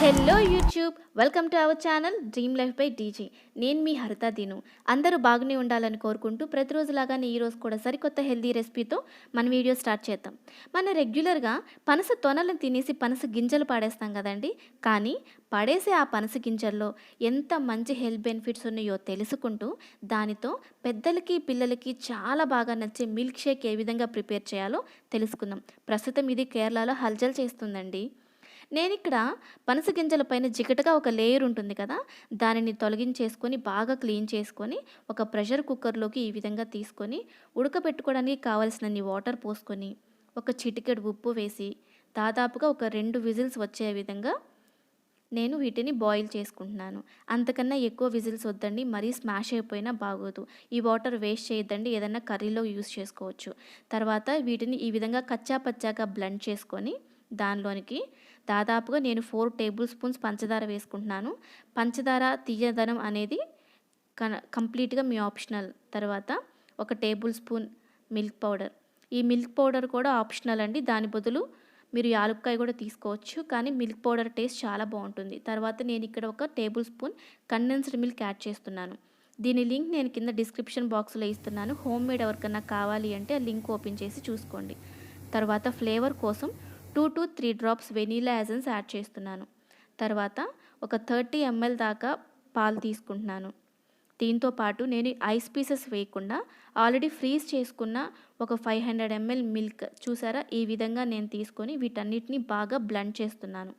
Hello YouTube, welcome to our channel dream life by DG. నేను మీ హరిత దీను. అందరూ బాగానే ఉండాలని కోరుకుంటూ ప్రతిరోజులాగానే ఈరోజు కూడా సరికొత్త హెల్దీ రెసిపీతో మన వీడియో స్టార్ట్ చేద్దాం. మనం రెగ్యులర్గా పనస తొనలను తినేసి పనస గింజలు పాడేస్తాం కదండి. కానీ పడేసే ఆ పనస గింజల్లో ఎంత మంచి హెల్త్ బెనిఫిట్స్ ఉన్నాయో తెలుసుకుంటూ దానితో పెద్దలకి పిల్లలకి చాలా బాగా నచ్చే మిల్క్ షేక్ ఏ విధంగా ప్రిపేర్ చేయాలో తెలుసుకుందాం. ప్రస్తుతం ఇది కేరళలో హల్చల్ చేస్తుందండి. నేను ఇక్కడ పనస గింజల పైన జిగటగా ఒక లేయర్ ఉంటుంది కదా, దానిని తొలగించేసుకొని బాగా క్లీన్ చేసుకొని ఒక ప్రెషర్ కుక్కర్లోకి ఈ విధంగా తీసుకొని ఉడకబెట్టుకోవడానికి కావాల్సినన్ని వాటర్ పోసుకొని ఒక చిటికెడు ఉప్పు వేసి దాదాపుగా ఒక 2 విజిల్స్ వచ్చే విధంగా నేను వీటిని బాయిల్ చేసుకుంటున్నాను. అంతకన్నా ఎక్కువ విజిల్స్ వద్దండి, మరీ స్మాష్ అయిపోయినా బాగోదు. ఈ వాటర్ వేస్ట్ చేయొద్దండి, ఏదైనా కర్రీలో యూస్ చేసుకోవచ్చు. తర్వాత వీటిని ఈ విధంగా కచ్చా పచ్చాగా బ్లెండ్ చేసుకొని దానిలోనికి దాదాపుగా నేను 4 టేబుల్ స్పూన్స్ పంచదార వేసుకుంటున్నాను. పంచదార తీయదనం అనేది కంప్లీట్గా మీ ఆప్షనల్. తర్వాత ఒక టేబుల్ స్పూన్ మిల్క్ పౌడర్. ఈ మిల్క్ పౌడర్ కూడా ఆప్షనల్ అండి, దాని బదులు మీరు యాలక్కాయ కూడా తీసుకోవచ్చు, కానీ మిల్క్ పౌడర్ టేస్ట్ చాలా బాగుంటుంది. తర్వాత నేను ఇక్కడ ఒక table spoon condensed milk add చేస్తున్నాను. దీని లింక్ నేను కింద డిస్క్రిప్షన్ బాక్స్లో ఇస్తున్నాను. హోమ్ మేడ్ ఎవరికన్నా కావాలి అంటే ఆ లింక్ ఓపెన్ చేసి చూసుకోండి. తర్వాత ఫ్లేవర్ కోసం 2 to 3 drops vanilla essence add చేస్తున్నాను. తర్వాత ఒక 30 ml దాకా పాలు తీసుకుంటున్నాను. దీంతో పాటు నేను ఐస్ పీసెస్ వేయకుండా ఆల్రెడీ ఫ్రీజ్ చేసుకున్న ఒక 500 ml మిల్క్ చూసారా, ఈ విధంగా నేను తీసుకొని వీటన్నిటిని బాగా బ్లెండ్ చేస్తున్నాను.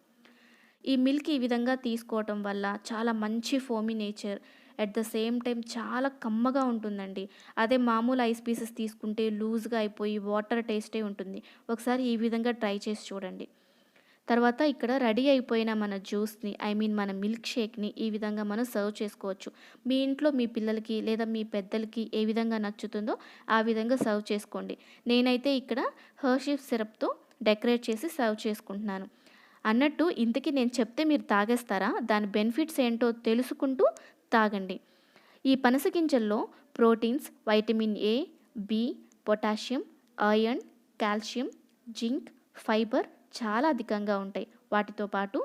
ఈ మిల్క్ ఈ విధంగా తీసుకోవటం వల్ల చాలా మంచి foamy nature, at the same time చాలా కమ్మగా ఉంటుందండి. అదే మామూలు ఐస్ పీసెస్ తీసుకుంటే లూజ్గా అయిపోయి వాటర్ టేస్టే ఉంటుంది. ఒకసారి ఈ విధంగా ట్రై చేసి చూడండి. తర్వాత ఇక్కడ రెడీ అయిపోయిన మన జ్యూస్ని, మన మిల్క్ షేక్ని ఈ విధంగా మనం సర్వ్ చేసుకోవచ్చు. మీ ఇంట్లో మీ పిల్లలకి లేదా మీ పెద్దలకి ఏ విధంగా నచ్చుతుందో ఆ విధంగా సర్వ్ చేసుకోండి. నేనైతే ఇక్కడ హెర్షీస్ సిరప్తో డెకరేట్ చేసి సర్వ్ చేసుకుంటున్నాను. అన్నట్టు ఇంతకీ నేను చెప్తే మీరు తాగేస్తారా? దాని బెనిఫిట్స్ ఏంటో తెలుసుకుంటూ తాగండి. ఈ పనస గింజల్లో proteins, vitamin A, B, potassium, iron, calcium, zinc, fibre చాలా అధికంగా ఉంటాయి. వాటితో పాటు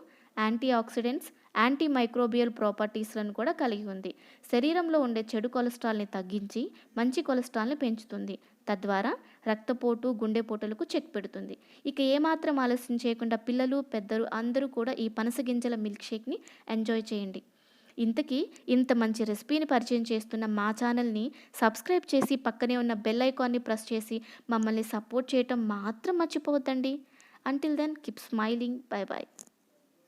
యాంటీఆక్సిడెంట్స్, యాంటీ మైక్రోబియల్ ప్రాపర్టీస్లను కూడా కలిగి ఉంది. శరీరంలో ఉండే చెడు కొలెస్ట్రాల్ని తగ్గించి మంచి కొలెస్ట్రాల్ని పెంచుతుంది. తద్వారా రక్తపోటు, గుండెపోటులకు చెక్ పెడుతుంది. ఇక ఏమాత్రం ఆలస్యం చేయకుండా పిల్లలు, పెద్దలు అందరూ కూడా ఈ పనస గింజల మిల్క్ షేక్ని ఎంజాయ్ చేయండి. ఇంతకీ ఇంత మంచి రెసిపీని పరిచయం చేస్తున్న మా ఛానల్ని సబ్స్క్రైబ్ చేసి పక్కనే ఉన్న బెల్ ఐకాన్ని ప్రెస్ చేసి మమ్మల్ని సపోర్ట్ చేయటం మాత్రం మర్చిపోవద్దండి. Until then keep smiling. Bye bye.